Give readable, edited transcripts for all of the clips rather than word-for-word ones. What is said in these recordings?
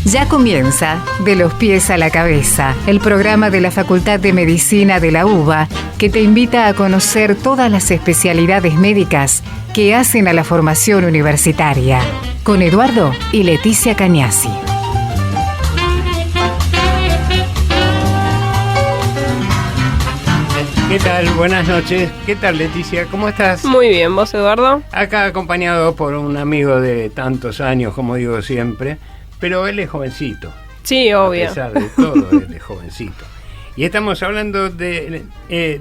Ya comienza De los pies a la cabeza, el programa de la Facultad de Medicina de la UBA que te invita a conocer todas las especialidades médicas que hacen a la formación universitaria. Con Eduardo y Leticia Cañasi. ¿Qué tal? Buenas noches. ¿Qué tal, Leticia? ¿Cómo estás? Muy bien, ¿vos, Eduardo? Acá acompañado por un amigo de tantos años, como digo siempre, pero él es jovencito. Sí, obvio. A pesar de todo, él es jovencito. Y estamos hablando de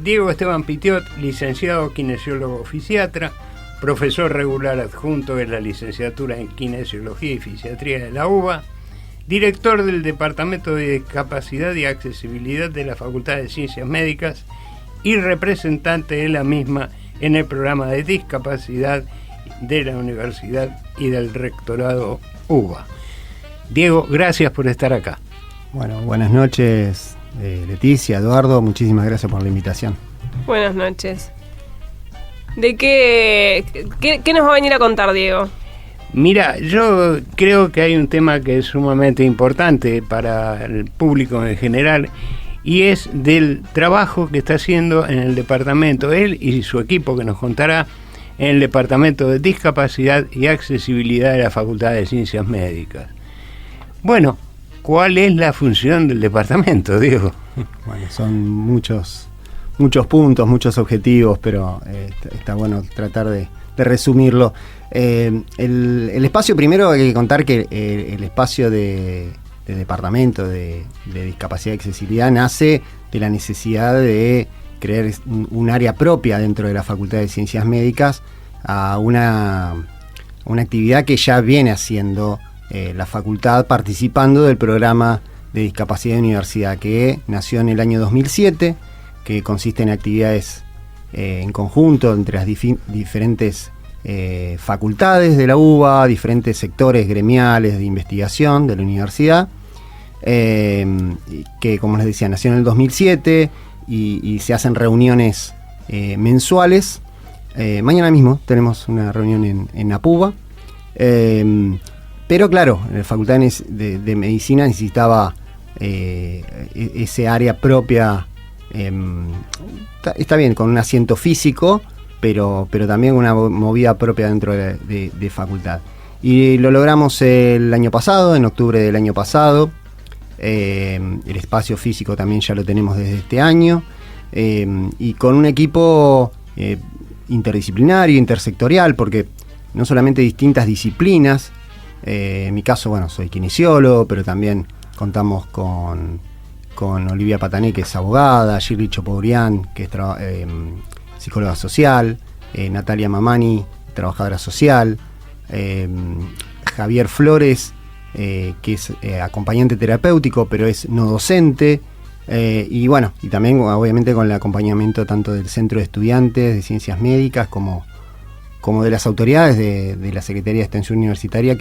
Diego Esteban Pitiot, licenciado kinesiólogo fisiatra, profesor regular adjunto de la licenciatura en Kinesiología y Fisiatría de la UBA, director del Departamento de Discapacidad y Accesibilidad de la Facultad de Ciencias Médicas y representante de la misma en el programa de discapacidad de la Universidad y del Rectorado UBA. Diego, gracias por estar acá. Bueno, buenas noches, Leticia, Eduardo, muchísimas gracias por la invitación. Buenas noches. ¿De qué nos va a venir a contar, Diego? Mira, yo creo que hay un tema que es sumamente importante para el público en general y es del trabajo que está haciendo en el departamento, él y su equipo que nos contará, en el Departamento de Discapacidad y Accesibilidad de la Facultad de Ciencias Médicas. Bueno, ¿cuál es la función del departamento, Diego? Bueno, son muchos puntos, muchos objetivos, pero está bueno tratar de resumirlo. El espacio, primero hay que contar que el espacio de departamento de discapacidad y accesibilidad nace de la necesidad de crear un área propia dentro de la Facultad de Ciencias Médicas a una actividad que ya viene haciendo la facultad, participando del programa de discapacidad de universidad que nació en el año 2007, que consiste en actividades en conjunto entre las diferentes facultades de la UBA, diferentes sectores gremiales de investigación de la universidad, que, como les decía, nació en el 2007 y se hacen reuniones mensuales. Mañana mismo tenemos una reunión en Napuba, pero claro, la Facultad de Medicina necesitaba ese área propia, está bien, con un asiento físico, pero también una movida propia dentro de facultad. Y lo logramos el año pasado, en octubre del año pasado. El espacio físico también ya lo tenemos desde este año, y con un equipo interdisciplinario, intersectorial, porque no solamente distintas disciplinas, en mi caso, bueno, soy kinesiólogo, pero también contamos con Olivia Patané, que es abogada, Shirley Chopogrián, que es psicóloga social, Natalia Mamani, trabajadora social, Javier Flores, que es acompañante terapéutico, pero es no docente, y bueno, y también obviamente con el acompañamiento tanto del Centro de Estudiantes de Ciencias Médicas como de las autoridades de la Secretaría de Extensión Universitaria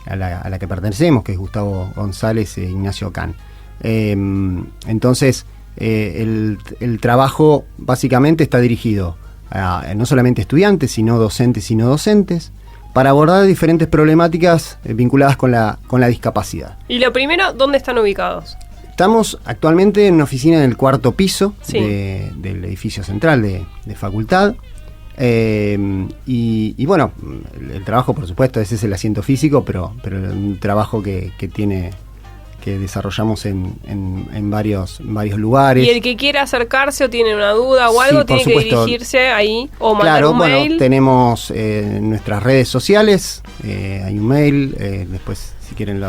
a la que pertenecemos, que es Gustavo González e Ignacio Can. Entonces, el trabajo básicamente está dirigido a no solamente estudiantes, sino docentes y no docentes, para abordar diferentes problemáticas vinculadas con la discapacidad. Y lo primero, ¿dónde están ubicados? Estamos actualmente en una oficina en el cuarto piso, sí, del edificio central de facultad. Y bueno, el trabajo, por supuesto, ese es el asiento físico, pero un trabajo que desarrollamos en varios lugares. Y el que quiera acercarse o tiene una duda o algo, sí, tiene que dirigirse ahí o mandar un mail. Claro, tenemos nuestras redes sociales, hay un mail, después si quieren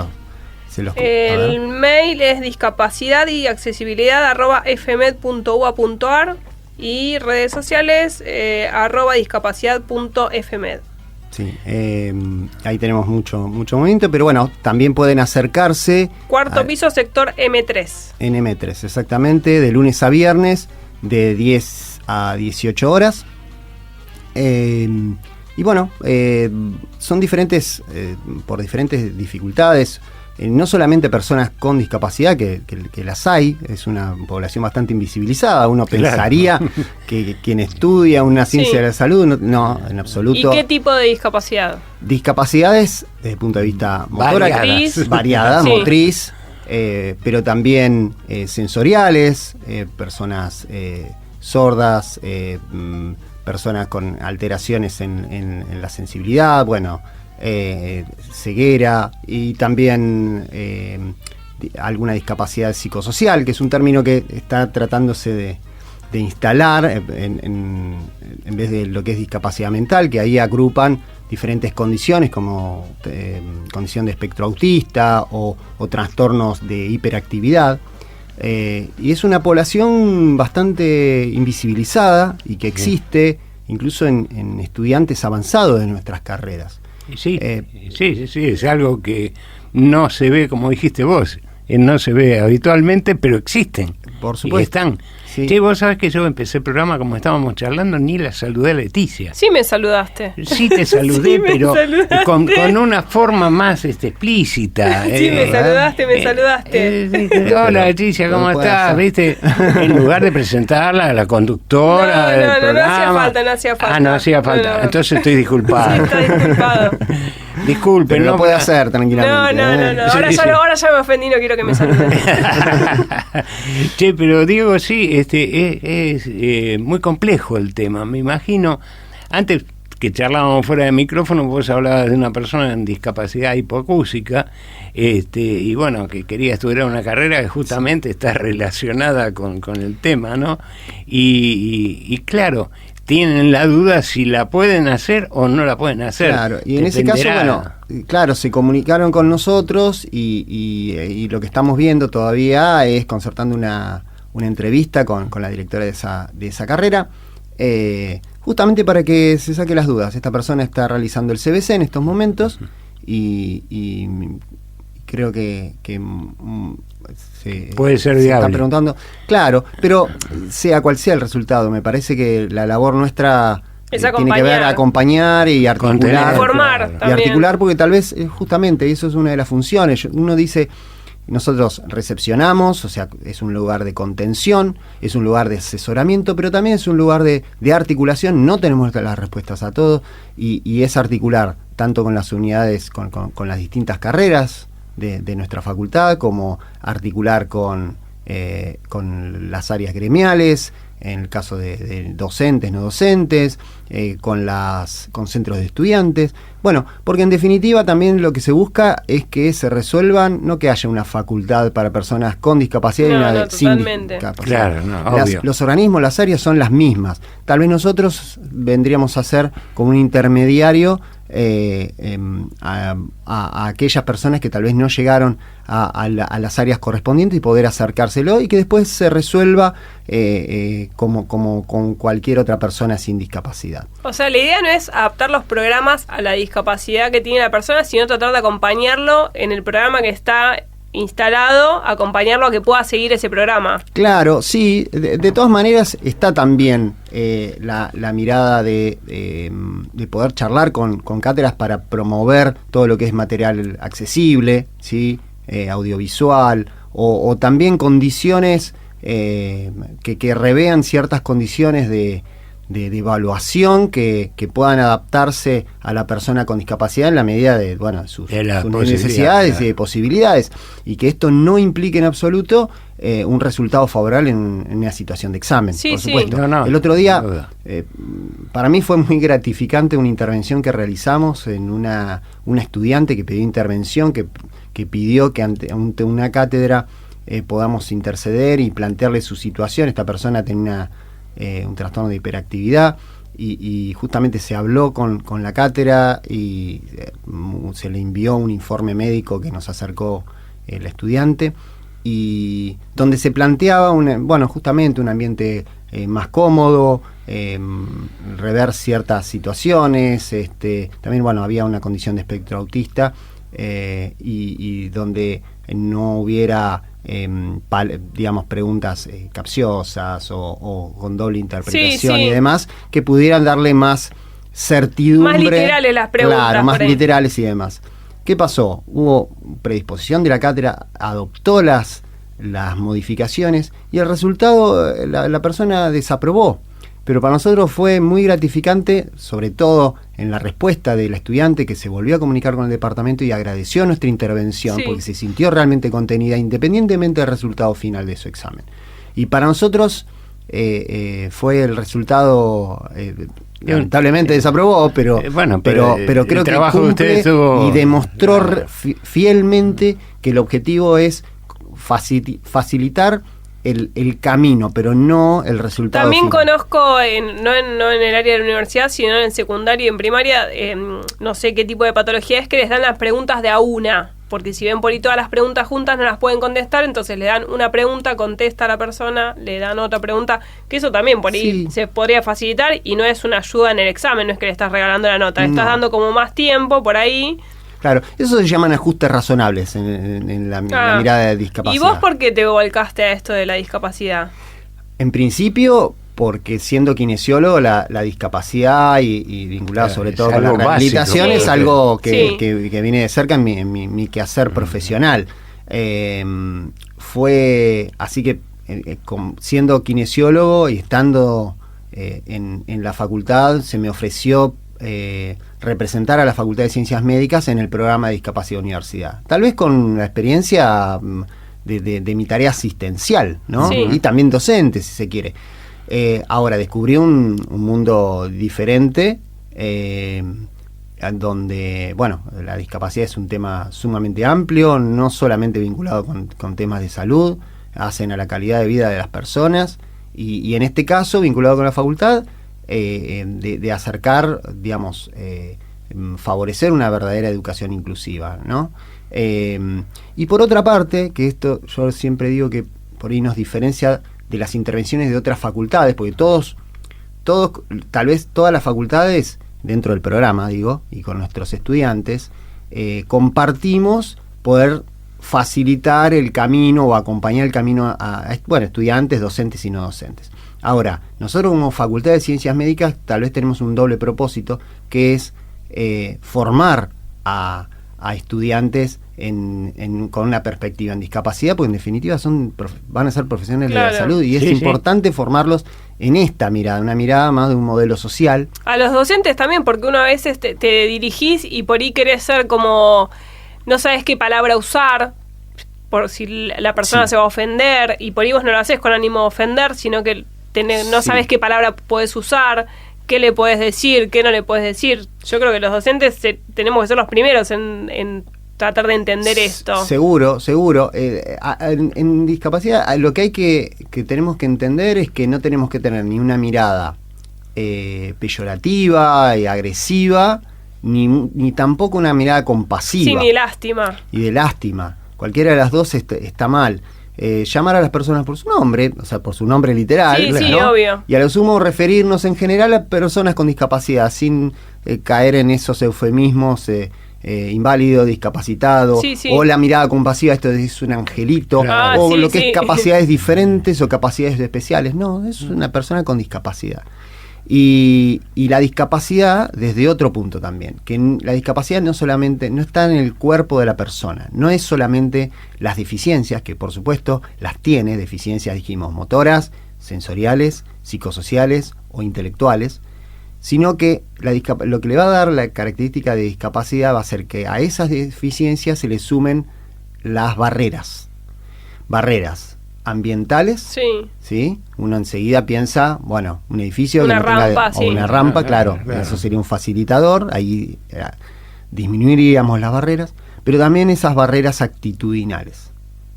el mail es discapacidad y accesibilidad @fmed.ua.ar y redes sociales @discapacidad.fmed. Sí, ahí tenemos mucho movimiento, pero bueno, también pueden acercarse. Cuarto piso, sector M3. En M3, exactamente, de lunes a viernes, de 10 a 18 horas. Y bueno, son diferentes, por diferentes dificultades. no solamente personas con discapacidad, que las hay, es una población bastante invisibilizada, uno pensaría que quien estudia una ciencia de la salud, no, en absoluto. ¿Y qué tipo de discapacidad? Discapacidades desde el punto de vista motora, variada, Sí. motriz, pero también sensoriales, personas sordas, personas con alteraciones en la sensibilidad, bueno, ceguera y también alguna discapacidad psicosocial, que es un término que está tratándose de instalar en vez de lo que es discapacidad mental, que ahí agrupan diferentes condiciones como condición de espectro autista o trastornos de hiperactividad. Y es una población bastante invisibilizada y que existe incluso en estudiantes avanzados de nuestras carreras. Sí, sí, es algo que no se ve, como dijiste vos, no se ve habitualmente, pero existen. Por supuesto. Y están. Sí. Sí, vos sabés que yo empecé el programa como estábamos charlando, ni la saludé a Leticia. Sí me saludaste. Sí te saludé, Sí, me pero saludaste. con una forma más explícita. Sí, me saludaste. Hola Leticia, ¿cómo No puede estás? ser. ¿Viste? En lugar de presentarla a la conductora del programa. No hacía falta. Ah, no hacía falta. No. Entonces estoy disculpado. Está disculpado. Disculpen, Pero lo no puede hacer tranquilamente. No. Sí, Ahora, sí. ahora ya me ofendí, no quiero que me saluden. Che, pero Diego, sí, es muy complejo el tema. Me imagino, antes que charlábamos fuera de micrófono, vos hablabas de una persona en discapacidad hipoacúsica, y bueno, que quería estudiar una carrera que justamente está relacionada con el tema, ¿no? Y claro, tienen la duda si la pueden hacer o no la pueden hacer. Claro, y en ese caso, bueno, claro, se comunicaron con nosotros y lo que estamos viendo todavía es concertando una entrevista con la directora de esa carrera, justamente para que se saque las dudas. Esta persona está realizando el CBC en estos momentos y creo que puede ser se viable. está preguntando, claro, pero sea cual sea el resultado, me parece que la labor nuestra Es tiene que ver acompañar. acompañar y articular, Contener, Formar claro. y también. articular, porque tal vez justamente eso es una de las funciones. Uno dice, nosotros recepcionamos, o sea, es un lugar de contención, es un lugar de asesoramiento, pero también es un lugar de articulación. No tenemos las respuestas a todo y es articular tanto con las unidades, con las distintas carreras de nuestra facultad, como articular con las áreas gremiales, en el caso de docentes, no docentes, con centros de estudiantes. Bueno, porque en definitiva también lo que se busca es que se resuelvan, no que haya una facultad para personas con discapacidad y una sin totalmente. discapacidad. Claro, no, obvio. Los organismos, las áreas son las mismas. Tal vez nosotros vendríamos a ser como un intermediario a aquellas personas que tal vez no llegaron a las áreas correspondientes y poder acercárselo y que después se resuelva como con cualquier otra persona sin discapacidad. O sea, la idea no es adaptar los programas a la discapacidad que tiene la persona, sino tratar de acompañarlo en el programa que está instalado, acompañarlo a que pueda seguir ese programa. Claro, sí, de todas maneras está también la mirada de poder charlar con cátedras para promover todo lo que es material accesible, ¿sí? Audiovisual, o también condiciones que revean ciertas condiciones de evaluación que puedan adaptarse a la persona con discapacidad en la medida de sus necesidades, claro, y de posibilidades, y que esto no implique en absoluto un resultado favorable en una situación de examen, sí, por supuesto. Sí. El otro día, para mí fue muy gratificante una intervención que realizamos en una estudiante que pidió intervención, que pidió que ante una cátedra podamos interceder y plantearle su situación. Esta persona tenía un trastorno de hiperactividad y justamente se habló con la cátedra y se le envió un informe médico que nos acercó el estudiante, y donde se planteaba justamente un ambiente más cómodo, rever ciertas situaciones, también había una condición de espectro autista, y donde no hubiera preguntas capciosas o con doble interpretación, sí, y demás, que pudieran darle más certidumbre. Más literales las preguntas. Claro, más literales y demás. ¿Qué pasó? Hubo predisposición de la cátedra, adoptó las modificaciones y el resultado la persona desaprobó. Pero para nosotros fue muy gratificante, sobre todo en la respuesta del estudiante que se volvió a comunicar con el departamento y agradeció nuestra intervención, porque se sintió realmente contenida independientemente del resultado final de su examen. Y para nosotros fue el resultado, lamentablemente desaprobó, pero creo que cumple y demostró demostró que el objetivo es facilitar el camino, pero no el resultado También final. conozco, no en el área de la universidad, sino en secundaria y en primaria, no sé qué tipo de patología es, que les dan las preguntas de a una, porque si ven por ahí todas las preguntas juntas no las pueden contestar, entonces le dan una pregunta, contesta a la persona, le dan otra pregunta, que eso también por ahí se podría facilitar y no es una ayuda en el examen, no es que le estás regalando la nota, le estás dando como más tiempo por ahí. Claro, eso se llaman ajustes razonables en la mirada de discapacidad. ¿Y vos por qué te volcaste a esto de la discapacidad? En principio, porque siendo kinesiólogo, la discapacidad y vinculado sobre todo con la rehabilitación es algo que viene de cerca en mi quehacer profesional. Fue así que, siendo kinesiólogo y estando en la facultad, se me ofreció representar a la Facultad de Ciencias Médicas en el programa de discapacidad universidad. Tal vez con la experiencia de mi tarea asistencial, ¿no? Y también docente, si se quiere. Ahora, descubrí un mundo diferente, donde, bueno, la discapacidad es un tema sumamente amplio, no solamente vinculado con temas de salud, hacen a la calidad de vida de las personas, y en este caso, vinculado con la facultad, de acercar, digamos, favorecer una verdadera educación inclusiva, ¿no? Y por otra parte, que esto yo siempre digo que por ahí nos diferencia de las intervenciones de otras facultades, porque todos, tal vez todas las facultades dentro del programa, digo, y con nuestros estudiantes, compartimos poder facilitar el camino o acompañar el camino a estudiantes, docentes y no docentes. Ahora, nosotros como Facultad de Ciencias Médicas tal vez tenemos un doble propósito, que es formar a estudiantes con una perspectiva en discapacidad, porque en definitiva van a ser profesionales de la salud y es importante formarlos en esta mirada, una mirada más de un modelo social. A los docentes también, porque uno a veces te dirigís y por ahí querés ser como, no sabes qué palabra usar, por si la persona se va a ofender, y por ahí vos no lo haces con ánimo de ofender, sino que no sabes qué palabra puedes usar, qué le puedes decir, qué no le puedes decir. Yo creo que los docentes tenemos que ser los primeros en tratar de entender esto. Seguro. En discapacidad lo que hay que tenemos que entender es que no tenemos que tener ni una mirada peyorativa y agresiva, ni tampoco una mirada compasiva. Sí, ni lástima. Y de lástima. Cualquiera de las dos está mal. Llamar a las personas por su nombre, o sea, por su nombre literal, sí, ¿no? Obvio. Y a lo sumo referirnos en general a personas con discapacidad, sin caer en esos eufemismos, inválido, discapacitado, o la mirada compasiva, esto es un angelito, lo que es capacidades diferentes o capacidades especiales. No, es una persona con discapacidad. Y la discapacidad desde otro punto también, que la discapacidad no está en el cuerpo de la persona, no es solamente las deficiencias, que por supuesto las tiene, deficiencias dijimos motoras, sensoriales, psicosociales o intelectuales, sino que lo que le va a dar la característica de discapacidad va a ser que a esas deficiencias se le sumen las barreras ambientales, ¿sí? Uno enseguida piensa, bueno, un edificio una rampa, o una rampa, claro, eso sería un facilitador, ahí disminuiríamos las barreras, pero también esas barreras actitudinales,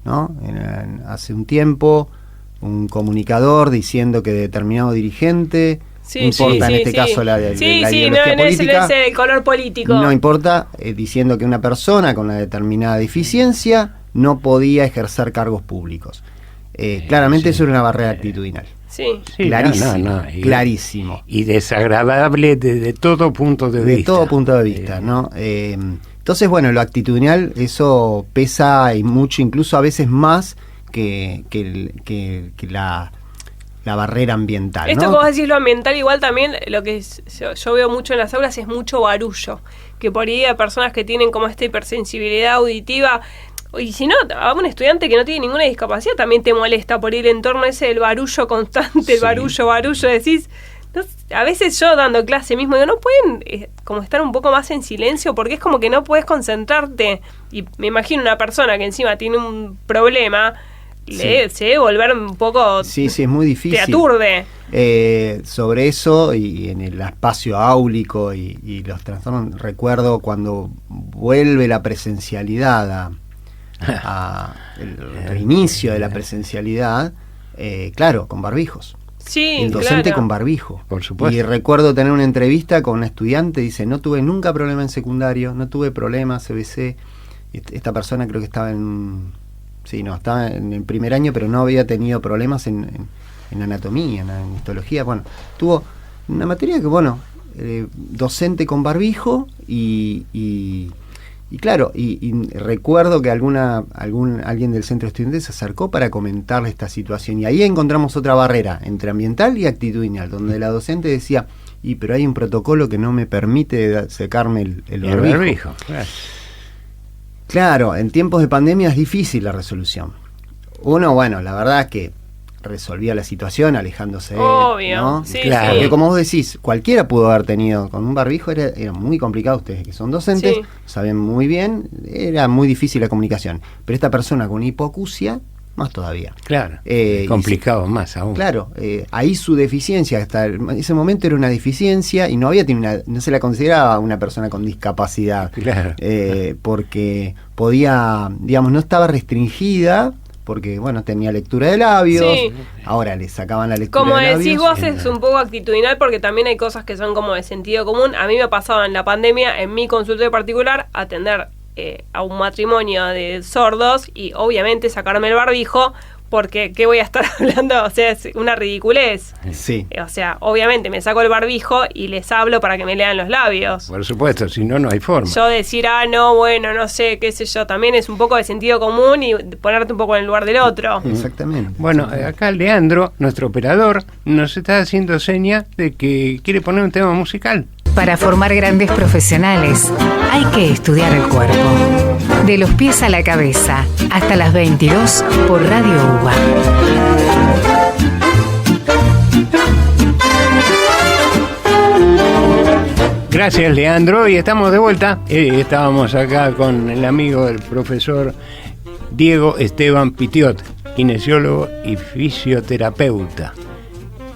¿no? Hace un tiempo, un comunicador diciendo que determinado dirigente, no importa en este caso la ideología política, no es el color político, no importa, diciendo que una persona con una determinada deficiencia no podía ejercer cargos públicos. Claramente eso era una barrera actitudinal. Clarísimo, clarísimo. Y desagradable desde todo punto de vista. De todo punto de vista, ¿no? Entonces, bueno, lo actitudinal, eso pesa y mucho, incluso a veces más que la la barrera ambiental. Esto ¿no? que vos decís, lo ambiental, igual también lo que yo veo mucho en las aulas es mucho barullo, que por ahí hay personas que tienen como esta hipersensibilidad auditiva, y si no, a un estudiante que no tiene ninguna discapacidad también te molesta por ir el entorno ese del barullo constante, el barullo, decís, no, a veces yo dando clase mismo digo, no pueden como estar un poco más en silencio, porque es como que no puedes concentrarte, y me imagino una persona que encima tiene un problema, se debe volver un poco... Sí, es muy difícil. Te aturde. Sobre eso y en el espacio áulico y los trastornos, recuerdo cuando vuelve la presencialidad el reinicio de la presencialidad, claro, con barbijos. Sí, el docente claro. con barbijo. Por supuesto. Y recuerdo tener una entrevista con una estudiante, dice, no tuve nunca problema en secundario, no tuve problemas, CBC. Esta persona creo que estaba estaba en el primer año, pero no había tenido problemas en anatomía, en histología. Bueno, tuvo una materia que, docente con barbijo y claro, y recuerdo que alguien del centro estudiantil se acercó para comentarle esta situación, y ahí encontramos otra barrera entre ambiental y actitudinal, donde la docente decía, pero hay un protocolo que no me permite secarme el barbijo. Claro, en tiempos de pandemia es difícil la resolución. Uno, la verdad es que resolvía la situación alejándose. Obvio, ¿no? sí, claro. sí. Porque como vos decís, cualquiera pudo haber tenido con un barbijo, era muy complicado. Ustedes que son docentes, Sí. saben muy bien, era muy difícil la comunicación. Pero esta persona con hipoacusia, más todavía. Claro, complicado más aún. Claro, ahí su deficiencia, hasta en ese momento era una deficiencia y no se la consideraba una persona con discapacidad. Claro. Porque podía, digamos, no estaba restringida, porque, tenía lectura de labios. Sí. Ahora le sacaban la lectura Como de labios. decís vos, es un poco actitudinal, porque también hay cosas que son como de sentido común. A mí me ha pasado en la pandemia, en mi consultorio particular, atender a un matrimonio de sordos y obviamente sacarme el barbijo, porque ¿qué voy a estar hablando? O sea, es una ridiculez. Sí. O sea, obviamente me saco el barbijo y les hablo para que me lean los labios. Por supuesto, si no, no hay forma. Yo decir, no sé, qué sé yo, también es un poco de sentido común y ponerte un poco en el lugar del otro. Exactamente. Bueno, acá Leandro, nuestro operador, nos está haciendo seña de que quiere poner un tema musical. Para formar grandes profesionales hay que estudiar el cuerpo. De los pies a la cabeza, hasta las 22 por Radio UBA. Gracias, Leandro, y estamos de vuelta. Estábamos acá con el amigo del profesor Diego Esteban Pitiot, kinesiólogo y fisioterapeuta.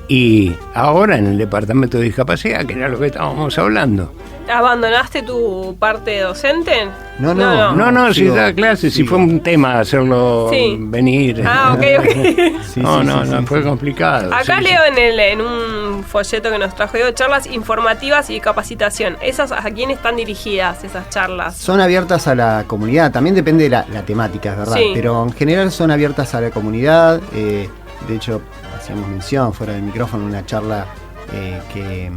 Y ahora en el departamento de discapacidad, que era lo que estábamos hablando. ¿Abandonaste tu parte docente? No, si da clase, si fue un tema hacerlo venir. Ah, ok. Fue complicado. Acá leo en un folleto que nos trajo Diego, charlas informativas y capacitación. ¿Esas a quién están dirigidas, esas charlas? Son abiertas a la comunidad, también depende de la temática, es verdad, Sí. pero en general son abiertas a la comunidad. De hecho, hacíamos mención fuera del micrófono una charla que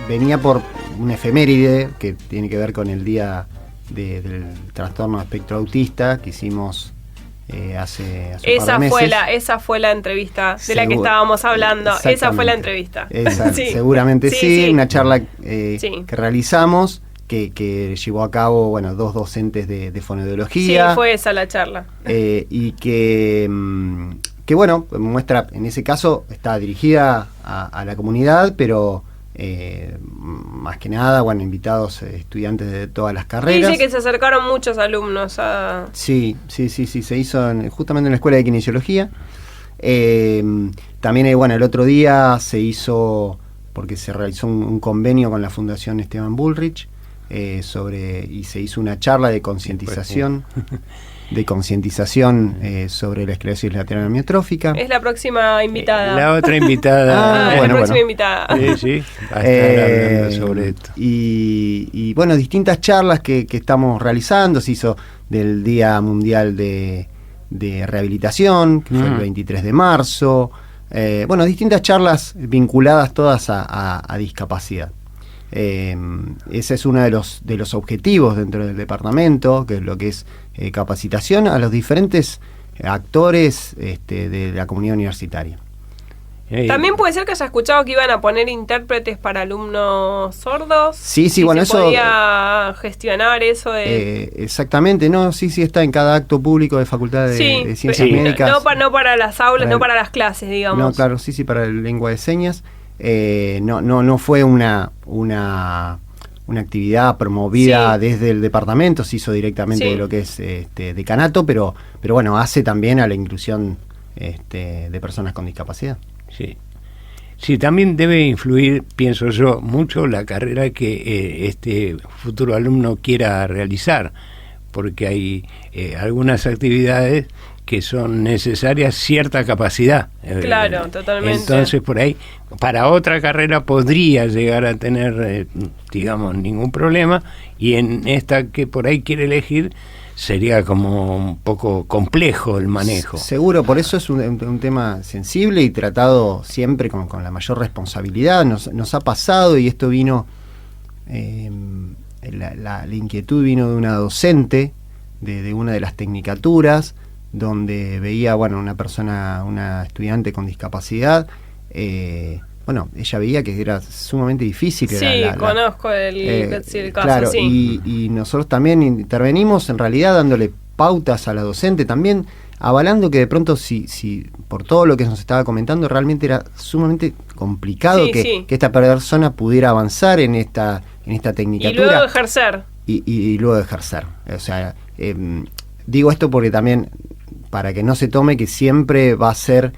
venía por una efeméride que tiene que ver con el día del trastorno espectro autista que hicimos hace un par de meses. Esa fue la entrevista de la que estábamos hablando. Esa fue la entrevista. Sí. Seguramente sí, una charla Sí. que realizamos que llevó a cabo 2 docentes de fonoaudiología. Sí, fue esa la charla. Y que muestra, en ese caso está dirigida a la comunidad, pero más que nada, invitados estudiantes de todas las carreras. Dice que se acercaron muchos alumnos a... Sí, se hizo justamente en la escuela de kinesiología. También, el otro día se hizo, porque se realizó un convenio con la Fundación Esteban Bullrich, y se hizo una charla de concientización. Sobre la esclerosis lateral amiotrófica. Es la próxima invitada. La otra invitada. La próxima invitada. Sí, va a estar hablando sobre esto. Y distintas charlas que estamos realizando. Se hizo del Día Mundial de Rehabilitación, que fue el 23 de marzo. Distintas charlas vinculadas todas a discapacidad. Ese es uno de los objetivos dentro del departamento, que es lo que es capacitación a los diferentes actores de la comunidad universitaria. También puede ser que haya escuchado que iban a poner intérpretes para alumnos sordos. Sí, bueno, eso... podía gestionar eso de... exactamente, no, sí, está en cada acto público de Facultad de Ciencias Médicas. No para las aulas, no para las clases, digamos. No, claro, sí, para la lengua de señas. No fue una actividad promovida desde el departamento, se hizo directamente de lo que es decanato, pero bueno, hace también a la inclusión de personas con discapacidad. Sí, también debe influir, pienso yo, mucho la carrera que este futuro alumno quiera realizar, porque hay algunas actividades que son necesarias cierta capacidad. Claro, totalmente. Entonces, por ahí, para otra carrera podría llegar a tener, digamos, ningún problema, y en esta que por ahí quiere elegir, sería como un poco complejo el manejo. Seguro, por eso es un tema sensible y tratado siempre con la mayor responsabilidad. Nos ha pasado, y esto vino, la inquietud vino de una docente de una de las tecnicaturas, donde veía, una estudiante con discapacidad. Ella veía que era sumamente difícil. Sí, conozco el caso, claro, sí. Y nosotros también intervenimos, en realidad, dándole pautas a la docente, también avalando que de pronto, si por todo lo que nos estaba comentando, realmente era sumamente complicado que esta persona pudiera avanzar en esta tecnicatura. Y luego ejercer. Y luego ejercer. O sea, digo esto porque también, para que no se tome que siempre va a ser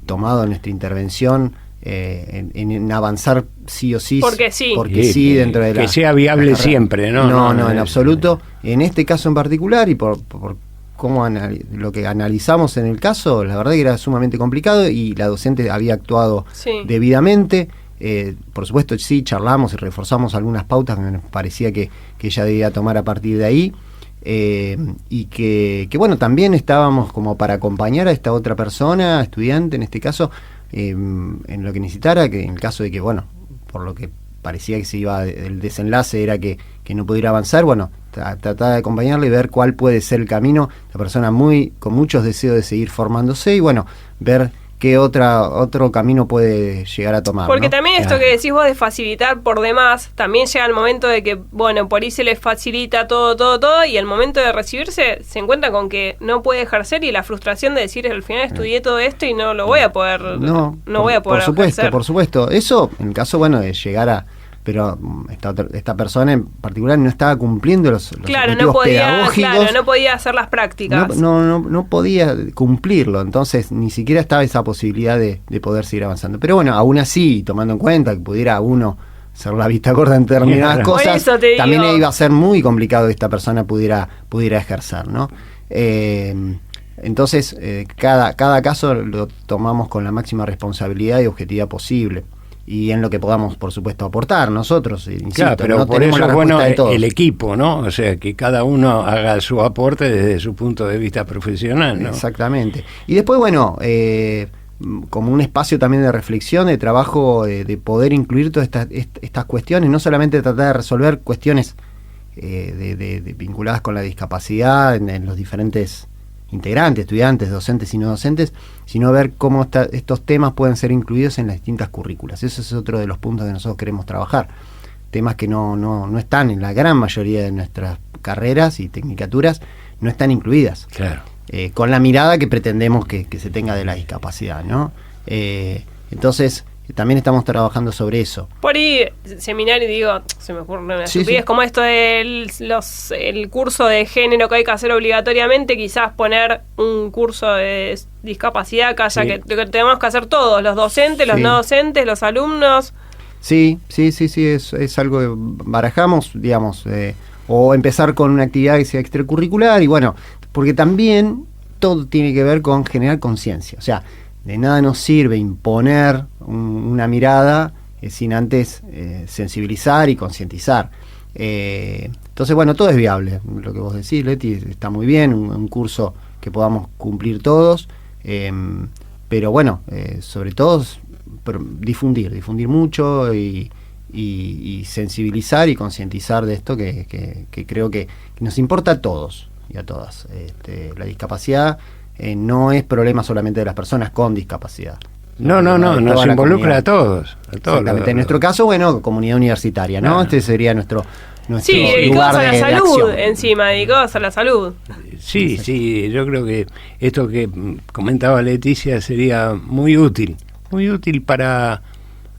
tomado nuestra intervención en avanzar sí o sí, porque sí dentro de que sea viable siempre, ¿no? No, en absoluto. En este caso en particular, y por cómo lo que analizamos en el caso, la verdad que era sumamente complicado, y la docente había actuado debidamente. Por supuesto, sí, charlamos y reforzamos algunas pautas que nos parecía que ella debía tomar a partir de ahí. Y que también estábamos como para acompañar a esta otra persona, estudiante en este caso, en lo que necesitara, que en el caso de que, por lo que parecía que se iba, el desenlace era que no pudiera avanzar, tratar de acompañarle y ver cuál puede ser el camino. La persona con muchos deseos de seguir formándose, y ver qué otro camino puede llegar a tomar. Porque también esto que decís vos de facilitar por demás, también llega el momento de que, por ahí se les facilita todo, y al momento de recibirse se encuentra con que no puede ejercer, y la frustración de decir, al final estudié todo esto y no lo voy a poder, voy a poder ejercer. Por supuesto, eso en el caso, de llegar a... Pero esta persona en particular no estaba cumpliendo los objetivos pedagógicos. Claro, no podía hacer las prácticas. No podía cumplirlo, entonces ni siquiera estaba esa posibilidad de poder seguir avanzando. Pero aún así, tomando en cuenta que pudiera uno hacer la vista corta en determinadas cosas, también iba a ser muy complicado que esta persona pudiera ejercer, ¿no? Entonces, cada caso lo tomamos con la máxima responsabilidad y objetividad posible, y en lo que podamos, por supuesto, aportar nosotros, insisto. Claro, pero no por eso es bueno el equipo, ¿no? O sea, que cada uno haga su aporte desde su punto de vista profesional, ¿no? Exactamente. Y después, como un espacio también de reflexión, de trabajo, de poder incluir todas estas cuestiones, no solamente tratar de resolver cuestiones vinculadas con la discapacidad en los diferentes integrantes, estudiantes, docentes y no docentes, sino ver cómo estos temas pueden ser incluidos en las distintas currículas. Ese es otro de los puntos que nosotros queremos trabajar. Temas que no están en la gran mayoría de nuestras carreras y tecnicaturas, no están incluidas. Claro. Con la mirada que pretendemos que se tenga de la discapacidad, ¿no? Entonces, también estamos trabajando sobre eso. Por ahí, seminario, se me ocurre una estupidez, como esto del el curso de género que hay que hacer obligatoriamente, quizás poner un curso de discapacidad que tenemos que hacer todos, los docentes, los no docentes, los alumnos. Sí, es algo que barajamos, digamos, o empezar con una actividad que sea extracurricular, y porque también todo tiene que ver con generar conciencia. O sea, de nada nos sirve imponer una mirada sin antes sensibilizar y concientizar. Entonces, todo es viable. Lo que vos decís, Leti, está muy bien, un curso que podamos cumplir todos, pero sobre todo difundir mucho y sensibilizar y concientizar de esto que creo que nos importa a todos y a todas. La discapacidad no es problema solamente de las personas con discapacidad. No, nos involucra a todos. Exactamente. En nuestro caso, bueno, comunidad universitaria, ¿no? Claro. Este sería nuestro Sí, dedicados lugar a la de salud acción. encima, dedicados a la salud. Sí, yo creo que esto que comentaba Leticia sería muy útil para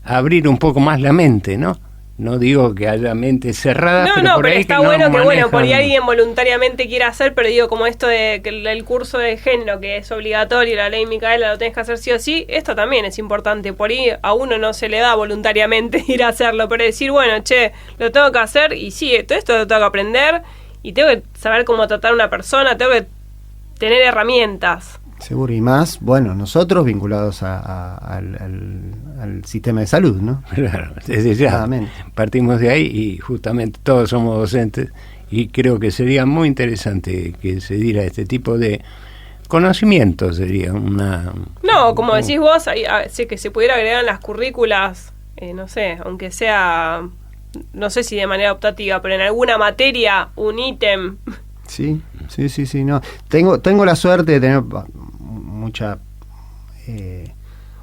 abrir un poco más la mente, ¿no? No digo que haya mente cerrada, No, por pero ahí está que no bueno que, manejan. por ahí alguien voluntariamente quiera hacer, pero digo, como esto de que el curso de género, que es obligatorio, la ley Micaela lo tenés que hacer sí o sí, esto también es importante. Por ahí a uno no se le da voluntariamente ir a hacerlo, pero decir, bueno, che, lo tengo que hacer, y sí, todo esto lo tengo que aprender, y tengo que saber cómo tratar a una persona, tengo que tener herramientas. Seguro, y más, bueno, nosotros vinculados al sistema de salud, ¿no? Claro, desde ya Claramente. partimos de ahí y justamente todos somos docentes y creo que sería muy interesante que se diera este tipo de conocimiento, sería una... No, como decís vos, sé que se pudiera agregar en las currículas, no sé, aunque sea, no sé si de manera optativa, pero en alguna materia, un ítem. Sí, no. Tengo la suerte de tener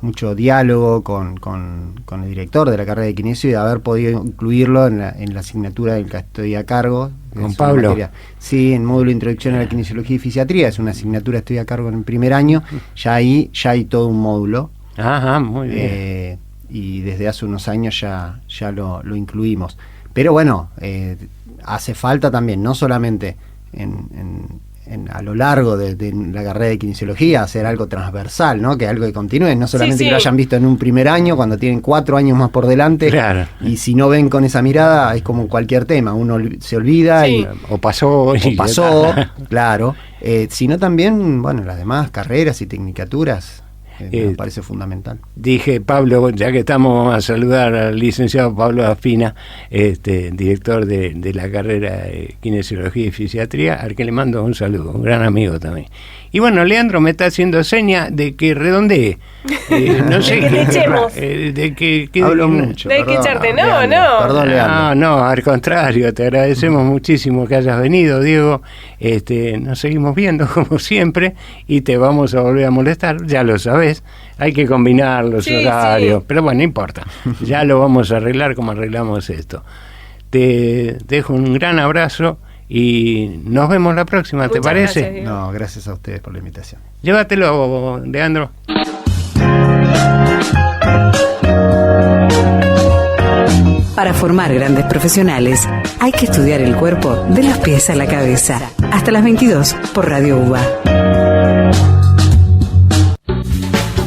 mucho diálogo con el director de la carrera de kinesio y de haber podido incluirlo en la asignatura del que estoy a cargo. Con Pablo. Sí, en módulo de introducción a la kinesiología y fisiatría, es una asignatura que estoy a cargo en el primer año, ya hay todo un módulo. Ajá, muy bien. Y desde hace unos años ya lo incluimos. Pero bueno, hace falta también, no solamente a lo largo de la carrera de kinesiología, hacer algo transversal, ¿no? Que algo que continúe, no solamente que lo hayan visto en un primer año, cuando tienen 4 años más por delante, claro. Y si no ven con esa mirada, es como cualquier tema, uno se olvida o pasó, claro, sino también, bueno, las demás carreras y tecnicaturas. Me parece fundamental. Dije, Pablo, ya que estamos a saludar al licenciado Pablo Afina, director de la carrera de Kinesiología y Fisiatría, al que le mando un saludo, un gran amigo también. Y bueno, Leandro me está haciendo seña de que redondee. No sé. De que te echemos. De que hablo mucho. De que echarte, no. Perdón, Leandro. No, al contrario, te agradecemos muchísimo que hayas venido, Diego. Nos seguimos viendo como siempre y te vamos a volver a molestar, ya lo sabés. Hay que combinar los horarios, pero bueno, no importa. Ya lo vamos a arreglar como arreglamos esto. Te dejo un gran abrazo y nos vemos la próxima, ¿te parece? Gracias, no, gracias a ustedes por la invitación. Llévatelo, Leandro. Para formar grandes profesionales hay que estudiar el cuerpo de los pies a la cabeza. Hasta las 22 por Radio UBA.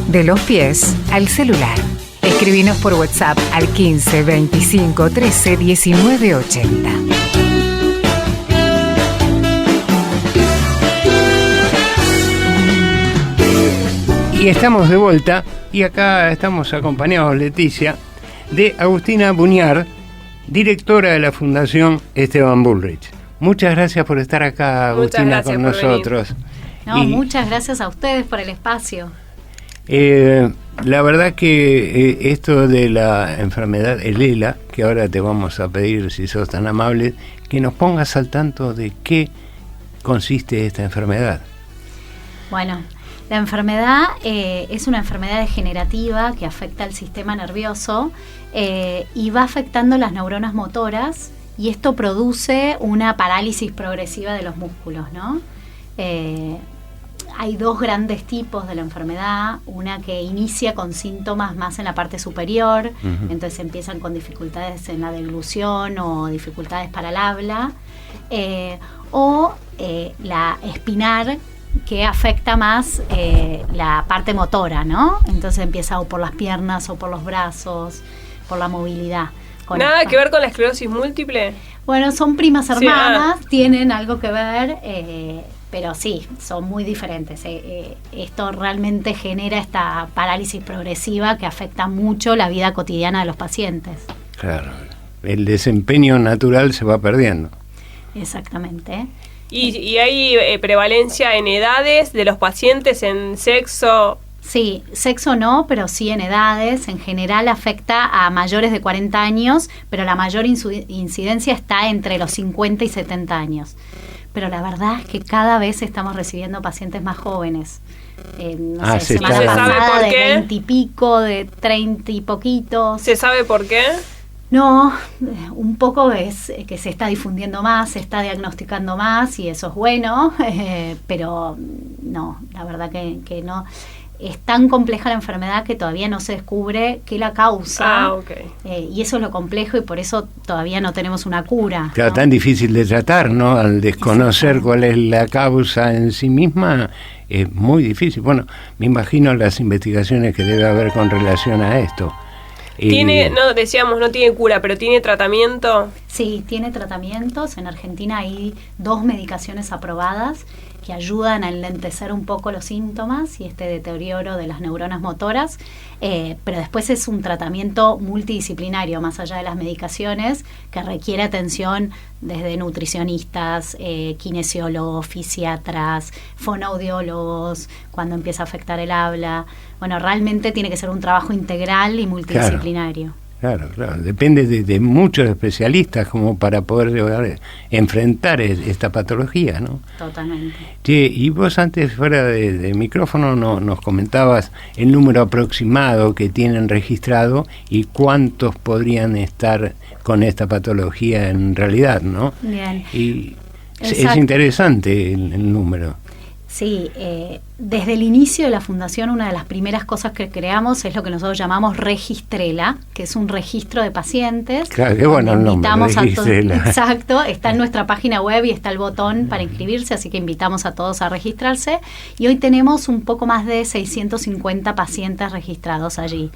De los pies al celular. Escribinos por WhatsApp al 15 25 13 19 80. Y estamos de vuelta y acá estamos acompañados, Leticia, de Agustina Buñar, directora de la Fundación Esteban Bullrich. Muchas gracias por estar acá, Agustina, con nosotros. No, muchas gracias a ustedes por el espacio. La verdad que esto de la enfermedad ELA, que ahora te vamos a pedir, si sos tan amable, que nos pongas al tanto de qué consiste esta enfermedad. Bueno, la enfermedad es una enfermedad degenerativa que afecta al sistema nervioso y va afectando las neuronas motoras y esto produce una parálisis progresiva de los músculos, ¿no? Hay dos grandes tipos de la enfermedad, una que inicia con síntomas más en la parte superior, entonces empiezan con dificultades en la deglución o dificultades para el habla, o la espinar, que afecta más la parte motora, ¿no? Entonces empieza o por las piernas o por los brazos, por la movilidad. ¿Nada que ver con la esclerosis múltiple? Bueno, son primas hermanas, tienen algo que ver, pero sí, son muy diferentes. Esto realmente genera esta parálisis progresiva que afecta mucho la vida cotidiana de los pacientes. Claro, el desempeño natural se va perdiendo. Exactamente. ¿Y hay prevalencia en edades de los pacientes, en sexo? Sí, sexo no, pero sí en edades. En general afecta a mayores de 40 años, pero la mayor incidencia está entre los 50 y 70 años. Pero la verdad es que cada vez estamos recibiendo pacientes más jóvenes. no sé, semana pasada de 20 y pico, de 30 y poquitos. ¿Se sabe por qué? No, un poco es que se está difundiendo más, se está diagnosticando más y eso es bueno, pero no, la verdad que no. Es tan compleja la enfermedad que todavía no se descubre qué la causa. Y eso es lo complejo y por eso todavía no tenemos una cura. Claro, ¿no? tan difícil de tratar, ¿no? Al desconocer cuál es la causa en sí misma, es muy difícil. Bueno, me imagino las investigaciones que debe haber con relación a esto. No tiene cura, pero ¿tiene tratamiento? Sí, tiene tratamientos. En Argentina hay 2 medicaciones aprobadas que ayudan a enlentecer un poco los síntomas y este deterioro de las neuronas motoras, pero después es un tratamiento multidisciplinario, más allá de las medicaciones, que requiere atención desde nutricionistas, kinesiólogos, fisiatras, fonoaudiólogos, cuando empieza a afectar el habla. Bueno, realmente tiene que ser un trabajo integral y multidisciplinario. Claro, depende de muchos especialistas como para poder enfrentar esta patología, ¿no? Totalmente. Che, y vos antes, fuera de micrófono, nos comentabas el número aproximado que tienen registrado y cuántos podrían estar con esta patología en realidad, ¿no? Bien. Y es interesante el número. Sí, desde el inicio de la fundación una de las primeras cosas que creamos es lo que nosotros llamamos Registrela, que es un registro de pacientes. Claro, qué bueno el nombre, Registrela. Exacto, está en nuestra página web y está el botón para inscribirse, así que invitamos a todos a registrarse. Y hoy tenemos un poco más de 650 pacientes registrados allí.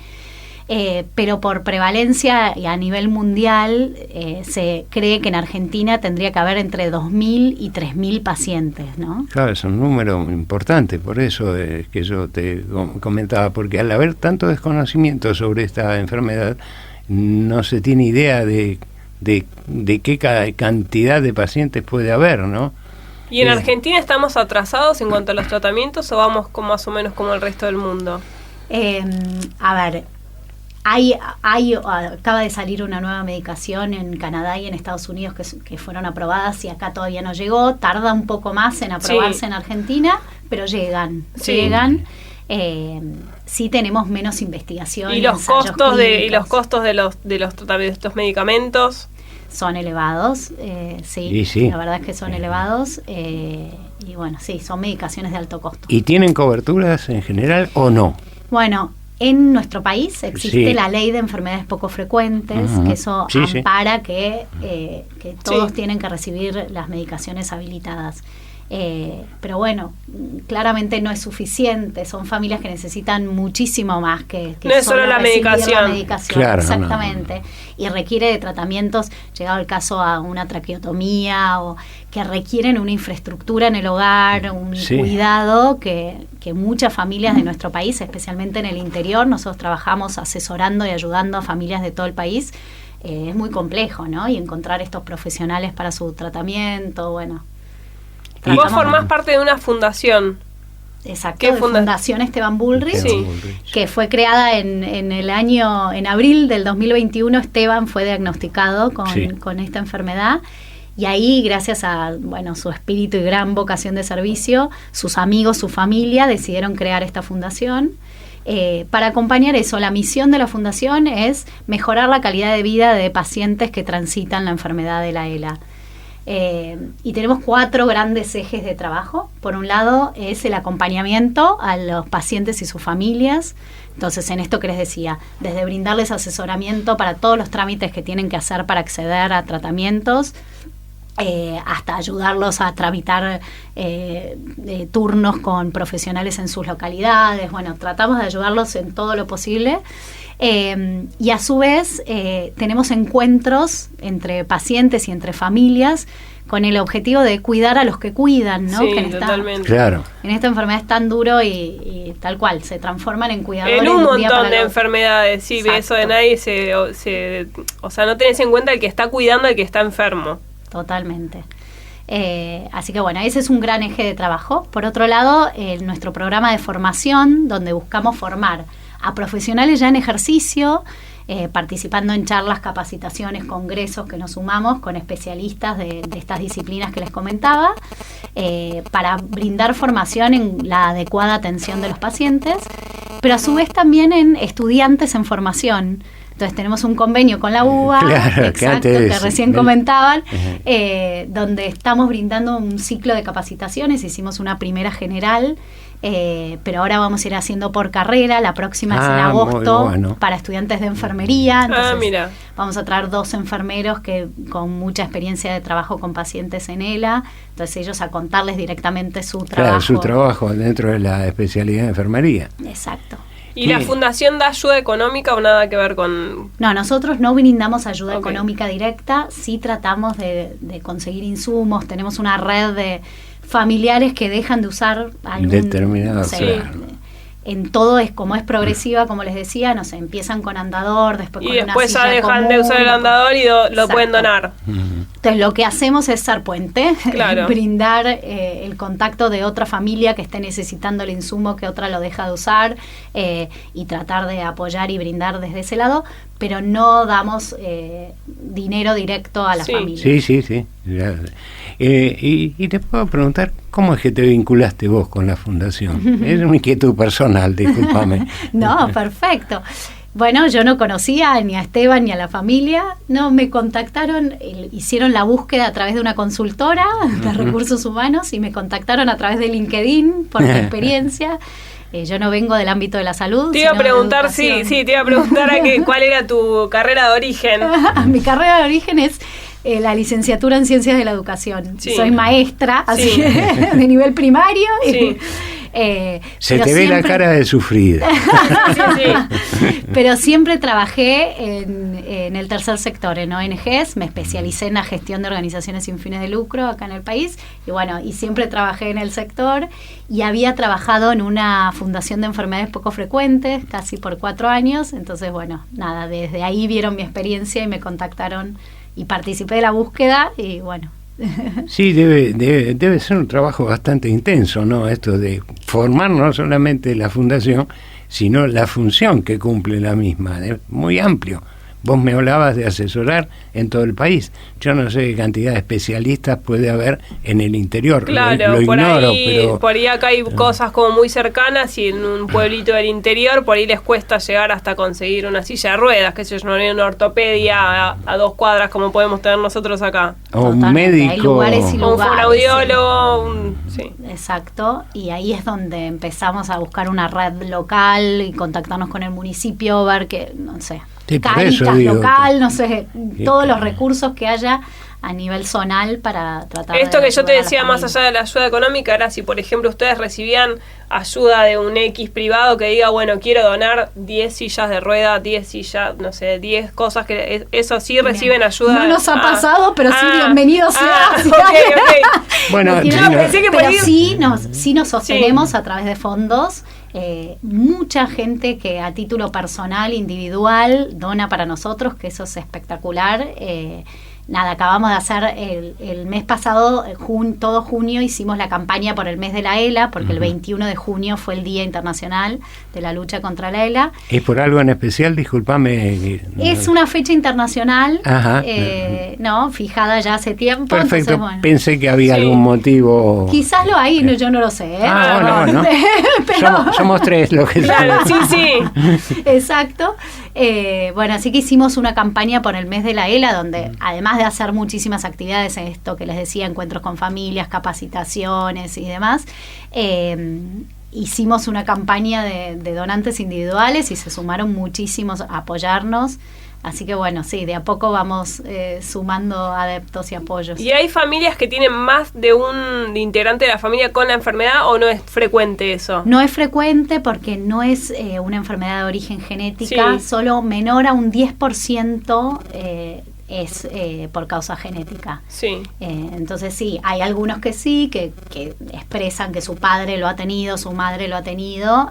Pero por prevalencia y a nivel mundial se cree que en Argentina tendría que haber entre 2.000 y 3.000 pacientes, ¿no? Claro, es un número importante, por eso que yo te comentaba, porque al haber tanto desconocimiento sobre esta enfermedad, no se tiene idea de qué cantidad de pacientes puede haber, ¿no? ¿Y en Argentina estamos atrasados en cuanto a los tratamientos o vamos más o menos como el resto del mundo? A ver, acaba de salir una nueva medicación en Canadá y en Estados Unidos que fueron aprobadas y acá todavía no llegó. Tarda un poco más en aprobarse en Argentina, pero llegan. Sí tenemos menos investigación. ¿Y los costos de estos medicamentos? Son elevados, sí, la verdad es que son elevados. Y bueno, sí, son medicaciones de alto costo. ¿Y tienen coberturas en general o no? Bueno, en nuestro país existe la ley de enfermedades poco frecuentes, que eso ampara que todos tienen que recibir las medicaciones habilitadas. Pero bueno, claramente no es suficiente, son familias que necesitan muchísimo más que no es solo la medicación. Claro, exactamente, y requiere de tratamientos, llegado el caso a una traqueotomía, o que requieren una infraestructura en el hogar, un cuidado que muchas familias de nuestro país, especialmente en el interior, nosotros trabajamos asesorando y ayudando a familias de todo el país. Es muy complejo, ¿no? Y encontrar estos profesionales para su tratamiento, bueno. Vos formás parte de una fundación. Exacto, de Fundación Esteban Bullrich, que fue creada en abril del 2021. Esteban fue diagnosticado con esta enfermedad y ahí, gracias a su espíritu y gran vocación de servicio, sus amigos, su familia decidieron crear esta fundación. Para acompañar eso, la misión de la fundación es mejorar la calidad de vida de pacientes que transitan la enfermedad de la ELA. Y tenemos 4 grandes ejes de trabajo. Por un lado es el acompañamiento a los pacientes y sus familias. Entonces, en esto que les decía, desde brindarles asesoramiento para todos los trámites que tienen que hacer para acceder a tratamientos, hasta ayudarlos a tramitar turnos con profesionales en sus localidades. Bueno, tratamos de ayudarlos en todo lo posible. Y a su vez tenemos encuentros entre pacientes y entre familias con el objetivo de cuidar a los que cuidan, ¿no? Sí, que totalmente. En esta enfermedad es tan duro y tal cual, se transforman en cuidadores. En un montón de enfermedades, sí, exacto. Eso de nadie o sea, no tenés en cuenta el que está cuidando al que está enfermo. Totalmente. Así que bueno, ese es un gran eje de trabajo. Por otro lado, nuestro programa de formación, donde buscamos formar a profesionales ya en ejercicio, participando en charlas, capacitaciones, congresos que nos sumamos con especialistas de estas disciplinas que les comentaba, para brindar formación en la adecuada atención de los pacientes, pero a su vez también en estudiantes en formación. Entonces tenemos un convenio con la UBA, claro, exacto, que recién comentaban, donde estamos brindando un ciclo de capacitaciones. Hicimos una primera general, pero ahora vamos a ir haciendo por carrera. La próxima es en agosto, para estudiantes de enfermería. Entonces, mira. Vamos a traer 2 enfermeros que con mucha experiencia de trabajo con pacientes en ELA. Entonces ellos a contarles directamente su trabajo. Claro, su trabajo dentro de la especialidad de enfermería. Exacto. ¿Y la fundación da ayuda económica o nada que ver con...? No, nosotros no brindamos ayuda económica directa, sí tratamos de conseguir insumos, tenemos una red de familiares que dejan de usar algún determinado, en todo es como es progresiva, como les decía, no sé, empiezan con andador, después y con una después silla ya dejan común, de usar el andador y lo pueden donar. Entonces lo que hacemos es ser puente, claro. brindar el contacto de otra familia que esté necesitando el insumo que otra lo deja de usar, y tratar de apoyar y brindar desde ese lado, pero no damos dinero directo a la familia. Sí. Y te puedo preguntar, ¿cómo es que te vinculaste vos con la fundación? Es una inquietud personal, discúlpame. No, perfecto. Bueno, yo no conocía ni a Esteban ni a la familia, no, me contactaron, hicieron la búsqueda a través de una consultora de recursos humanos y me contactaron a través de LinkedIn por mi experiencia. Yo no vengo del ámbito de la salud. Te iba a preguntar, te iba a preguntar cuál era tu carrera de origen. Mi carrera de origen es la licenciatura en Ciencias de la Educación. Sí. Soy maestra, así de nivel primario. Sí. Se te ve la cara de sufrida. Pero siempre trabajé en el tercer sector, en ONGs, me especialicé en la gestión de organizaciones sin fines de lucro acá en el país, y siempre trabajé en el sector, y había trabajado en una fundación de enfermedades poco frecuentes, casi por 4 años, entonces desde ahí vieron mi experiencia y me contactaron, y participé de la búsqueda, y bueno. Sí, debe ser un trabajo bastante intenso, ¿no? Esto de formar no solamente la fundación, sino la función que cumple la misma, es muy amplio. Vos me hablabas de asesorar en todo el país. Yo no sé qué cantidad de especialistas puede haber en el interior. Claro, lo ignoro, pero por ahí acá hay cosas como muy cercanas, y en un pueblito del interior por ahí les cuesta llegar hasta conseguir una silla de ruedas, que yo no hay una ortopedia a 2 cuadras como podemos tener nosotros acá. O un médico. Hay lugares y lugares, o un audiólogo. Sí. Exacto, y ahí es donde empezamos a buscar una red local y contactarnos con el municipio, ver que, no sé, Cáritas local, no sé, todos los recursos que haya a nivel zonal para tratar esto de que yo te decía, más allá de la ayuda económica, era si por ejemplo ustedes recibían ayuda de un X privado que diga, bueno, quiero donar 10 sillas de rueda, 10 sillas, no sé, 10 cosas, que eso sí reciben ayuda. No nos ha pasado, pero sí, bienvenido sea. Okay. Bueno, pensé que pero sí nos sostenemos a través de fondos. Mucha gente que a título personal, individual, dona para nosotros, que eso es espectacular. Acabamos de hacer el mes pasado, todo junio, hicimos la campaña por el mes de la ELA, porque el 21 de junio fue el Día Internacional de la Lucha contra la ELA. ¿Es por algo en especial? Discúlpame. Es una fecha internacional, fijada ya hace tiempo. Perfecto, entonces, pensé que había algún motivo. Quizás lo hay, yo no lo sé. Bueno. Pero somos 3 los que claro, sí. Exacto. Así que hicimos una campaña por el mes de la ELA, donde además de hacer muchísimas actividades, esto que les decía, encuentros con familias, capacitaciones y demás, hicimos una campaña de donantes individuales y se sumaron muchísimos a apoyarnos. Así que de a poco vamos sumando adeptos y apoyos. ¿Y hay familias que tienen más de un integrante de la familia con la enfermedad, o no es frecuente eso? No es frecuente porque no es una enfermedad de origen genética, solo menor a un 10% es por causa genética. Sí. Entonces sí, hay algunos que sí, que expresan que su padre lo ha tenido, su madre lo ha tenido,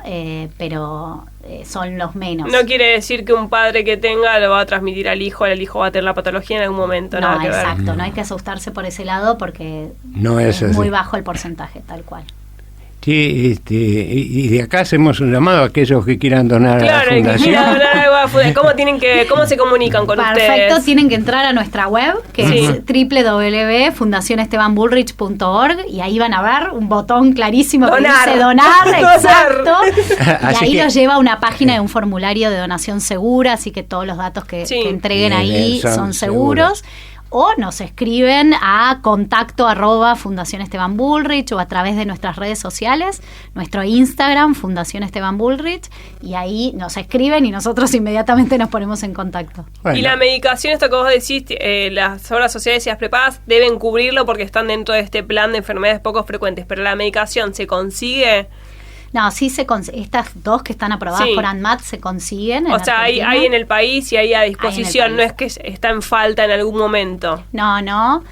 pero son los menos. No quiere decir que un padre que tenga lo va a transmitir al hijo, el hijo va a tener la patología en algún momento. No, nada que exacto, ver. no hay que asustarse por ese lado porque no es muy bajo el porcentaje, tal cual. Sí, y de acá hacemos un llamado a aquellos que quieran donar a la fundación. Claro, el que quiera donar algo a la ¿Cómo se comunican con ustedes? Perfecto, tienen que entrar a nuestra web, que Sí. es www.fundacionestebanbullrich.org, y ahí van a ver un botón clarísimo que Donar. dice donar, exacto. Y Así ahí que- los lleva a una página de un formulario de donación segura, así que todos los datos que Sí. entreguen Bien, ahí son son seguros. O nos escriben a contacto@Fundación Esteban Bullrich, o a través de nuestras redes sociales, nuestro Instagram, Fundación Esteban Bullrich, y ahí nos escriben y nosotros inmediatamente nos ponemos en contacto. Bueno, Y la medicación, esto que vos decís, las obras sociales y las prepagas deben cubrirlo porque están dentro de este plan de enfermedades poco frecuentes, pero la medicación se consigue. No, sí estas dos que están aprobadas Sí. por ANMAT se consiguen. O sea, hay en el país y hay a disposición, país. no es que está en falta en algún momento. No,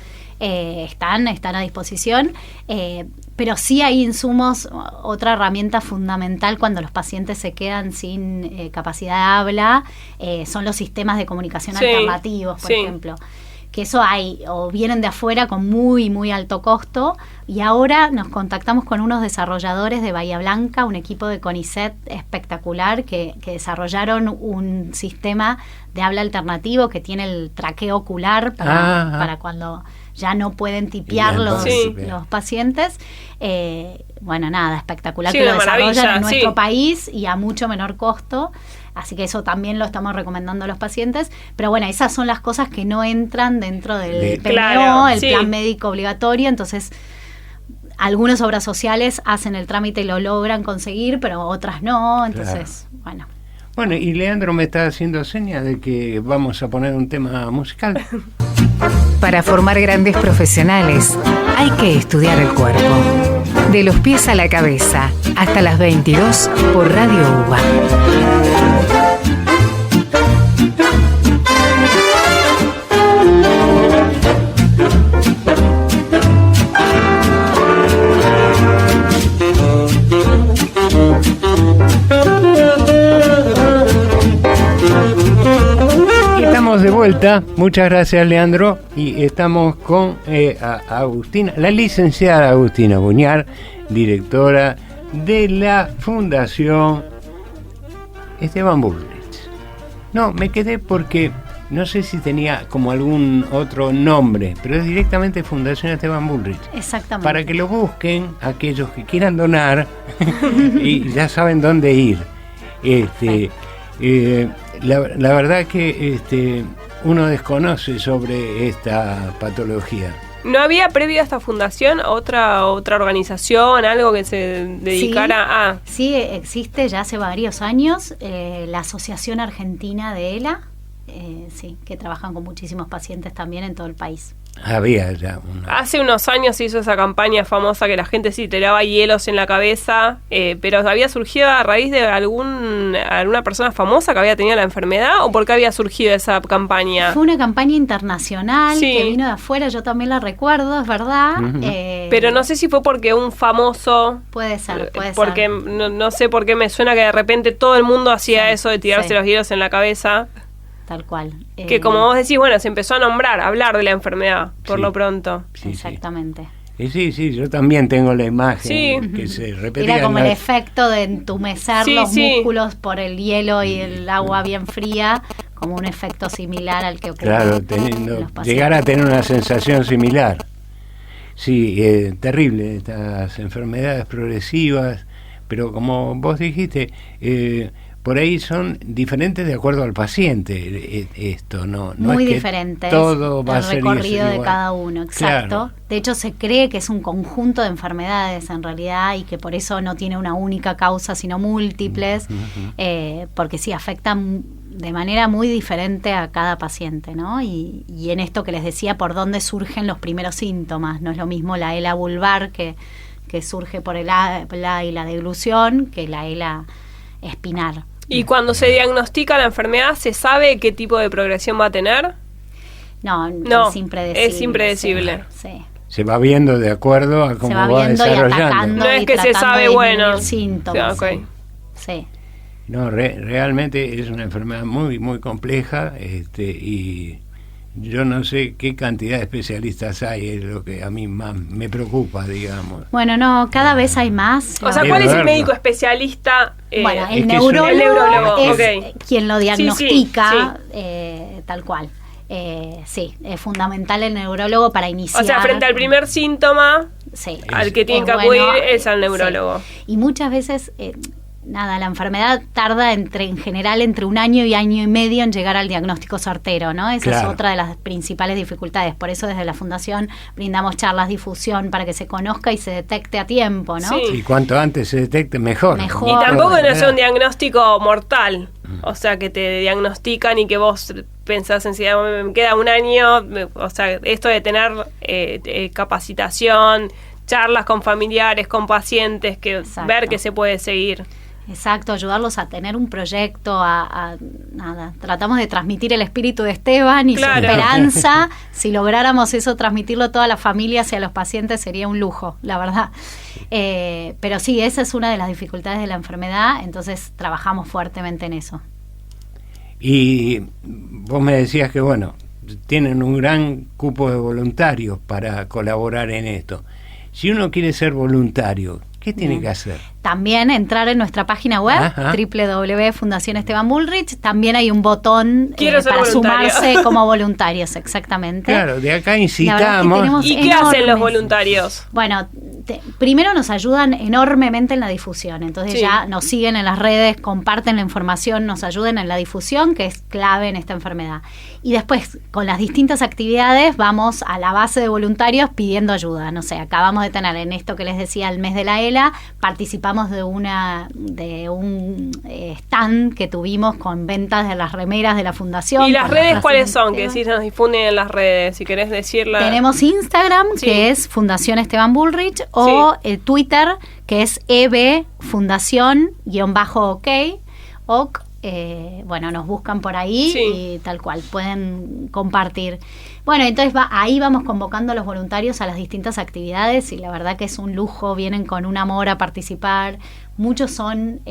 están a disposición, pero sí hay insumos. Otra herramienta fundamental cuando los pacientes se quedan sin capacidad de habla son los sistemas de comunicación Sí, alternativos, por sí. ejemplo. Que eso hay, o vienen de afuera con muy, muy alto costo, y ahora nos contactamos con unos desarrolladores de Bahía Blanca, un equipo de CONICET espectacular, que desarrollaron un sistema de habla alternativo que tiene el traqueo ocular para cuando ya no pueden tipear Sí. los pacientes. Bueno, nada, espectacular Sí, que lo una maravilla, desarrollan en nuestro sí. país y a mucho menor costo. Así que eso también lo estamos recomendando a los pacientes. Pero bueno, esas son las cosas que no entran dentro del PMO, Claro, el sí. plan médico obligatorio. Entonces, algunas obras sociales hacen el trámite y lo logran conseguir, pero otras no. Entonces, bueno. Bueno, y Leandro me está haciendo señas de que vamos a poner un tema musical. Para formar grandes profesionales hay que estudiar el cuerpo. De los pies a la cabeza, hasta las 22 por Radio UBA. Estamos de vuelta, muchas gracias Leandro, y estamos con Agustina, la licenciada Agustina Buñar, directora de la Fundación Esteban Bullrich. No, me quedé porque no sé si tenía como algún otro nombre, pero es directamente Fundación Esteban Bullrich. Exactamente. Para que lo busquen aquellos que quieran donar y ya saben dónde ir. La verdad que uno desconoce sobre esta patología. ¿No había previo a esta fundación otra organización, algo que se dedicara a...? Sí, existe ya hace varios años la Asociación Argentina de ELA, sí, que trabajan con muchísimos pacientes también en todo el país. Había ya una... Hace unos años se hizo esa campaña famosa que la gente sí tiraba hielos en la cabeza, pero ¿había surgido a raíz de alguna persona famosa que había tenido la enfermedad o por qué había surgido esa campaña? Fue una campaña internacional Sí. que vino de afuera, yo también la recuerdo, es verdad. Ujú. Pero no sé si fue porque un famoso... Puede ser, porque no sé por qué me suena que de repente todo el mundo hacía Sí, eso de tirarse sí. los hielos en la cabeza. Tal cual. Que como vos decís, bueno, se empezó a hablar de la enfermedad, por Sí. lo pronto. Sí, Exactamente. sí, yo también tengo la imagen Sí. que se repetía. Era como en el la- efecto de entumecer Sí, los sí. músculos por el hielo y el agua bien fría, como un efecto similar al que ocurre Claro, en los pacientes. llegar a tener una sensación similar. Sí, terrible, estas enfermedades progresivas, pero como vos dijiste, por ahí son diferentes de acuerdo al paciente. Esto no Muy es que diferentes todo va a el ser recorrido de igual. cada uno, exacto. Claro. De hecho, se cree que es un conjunto de enfermedades en realidad y que por eso no tiene una única causa, sino múltiples, porque sí afectan de manera muy diferente a cada paciente, ¿no? Y en esto que les decía, por dónde surgen los primeros síntomas. No es lo mismo la ELA vulvar que surge por el habla y la deglución que la ELA espinar. Y cuando se diagnostica la enfermedad, ¿se sabe qué tipo de progresión va a tener? No, No, es impredecible. es impredecible. Sí. Se va viendo de acuerdo a cómo Se va va viendo y desarrollando. atacando. No es y que se tratando sabe, de disminuir bueno. síntomas. Sí, ok. Sí. No, realmente es una enfermedad muy, muy compleja y yo no sé qué cantidad de especialistas hay, es lo que a mí más me preocupa, digamos. Bueno, no, cada vez hay más. O sea, ¿cuál es el médico especialista? Bueno, el es que neurólogo es okay. quien lo diagnostica, Sí. tal cual. Sí, es fundamental el neurólogo para iniciar. O sea, frente al primer síntoma, sí, al que tienen que bueno, acudir es al neurólogo. Sí. Y muchas veces, la enfermedad tarda en general entre 1 año y año y medio en llegar al diagnóstico certero, ¿no? Esa es otra de las principales dificultades. Por eso desde la Fundación brindamos charlas, difusión, para que se conozca y se detecte a tiempo, ¿no? Sí. Y cuanto antes se detecte, mejor. Y tampoco no es un diagnóstico mortal. O sea, que te diagnostican y que vos pensás enseguida, me queda 1 año. O sea, esto de tener capacitación, charlas con familiares, con pacientes, que ver que se puede seguir. Exacto, ayudarlos a tener un proyecto, nada, tratamos de transmitir el espíritu de Esteban y su esperanza. Si lográramos eso, transmitirlo a todas las familias y a los pacientes, sería un lujo, la verdad. Pero sí, esa es una de las dificultades de la enfermedad, entonces trabajamos fuertemente en eso. Y vos me decías que, bueno, tienen un gran cupo de voluntarios para colaborar en esto. Si uno quiere ser voluntario, ¿qué tiene que hacer? También entrar en nuestra página web, www.Fundación Esteban Bullrich. También hay un botón para sumarse como voluntarios, exactamente. Claro, de acá incitamos. ¿Y qué hacen los voluntarios? Bueno, primero nos ayudan enormemente en la difusión. Entonces ya nos siguen en las redes, comparten la información, nos ayudan en la difusión, que es clave en esta enfermedad. Y después, con las distintas actividades, vamos a la base de voluntarios pidiendo ayuda. No sé, acabamos de tener en esto que les decía, el mes de la ELA, participamos de un stand que tuvimos con ventas de las remeras de la Fundación. ¿Y las redes cuáles son? Que si nos difunden en las redes, si querés decirla. Tenemos Instagram, que es Fundación Esteban Bullrich, o el Twitter, que es ebfundación_ok. Bueno, nos buscan por ahí y tal cual, pueden compartir. Bueno, entonces ahí vamos convocando a los voluntarios a las distintas actividades y la verdad que es un lujo, vienen con un amor a participar. Muchos son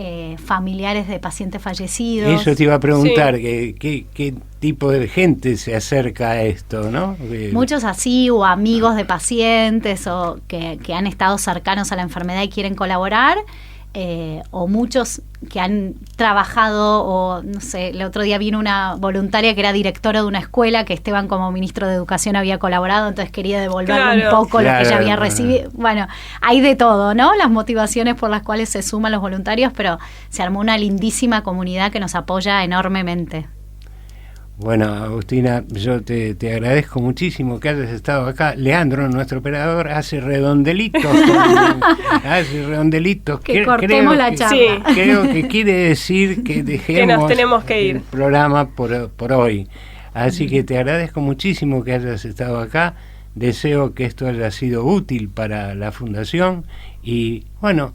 familiares de pacientes fallecidos. Eso te iba a preguntar, ¿qué tipo de gente se acerca a esto, no? Muchos así, o amigos de pacientes, o que han estado cercanos a la enfermedad y quieren colaborar. O muchos que han trabajado, o no sé, el otro día vino una voluntaria que era directora de una escuela que Esteban como ministro de Educación había colaborado, entonces quería devolverle un poco lo que ella había recibido. Bueno, hay de todo, ¿no? Las motivaciones por las cuales se suman los voluntarios, pero se armó una lindísima comunidad que nos apoya enormemente. Bueno, Agustina, yo te agradezco muchísimo que hayas estado acá. Leandro, nuestro operador, hace redondelitos. Que cortemos la charla. Creo que quiere decir que dejemos que nos tenemos que ir. El programa por hoy. Así que te agradezco muchísimo que hayas estado acá. Deseo que esto haya sido útil para la Fundación. Y bueno,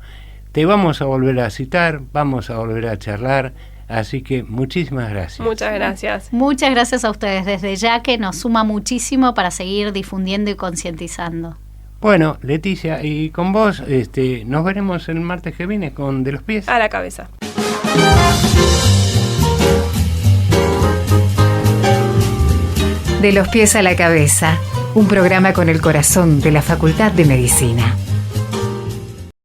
te vamos a volver a citar, vamos a volver a charlar. Así que muchísimas gracias. Muchas gracias. Muchas gracias a ustedes desde ya, que nos suma muchísimo para seguir difundiendo y concientizando. Bueno, Leticia, y con vos nos veremos el martes que viene con De los Pies a la Cabeza. De los Pies a la Cabeza, un programa con el corazón de la Facultad de Medicina.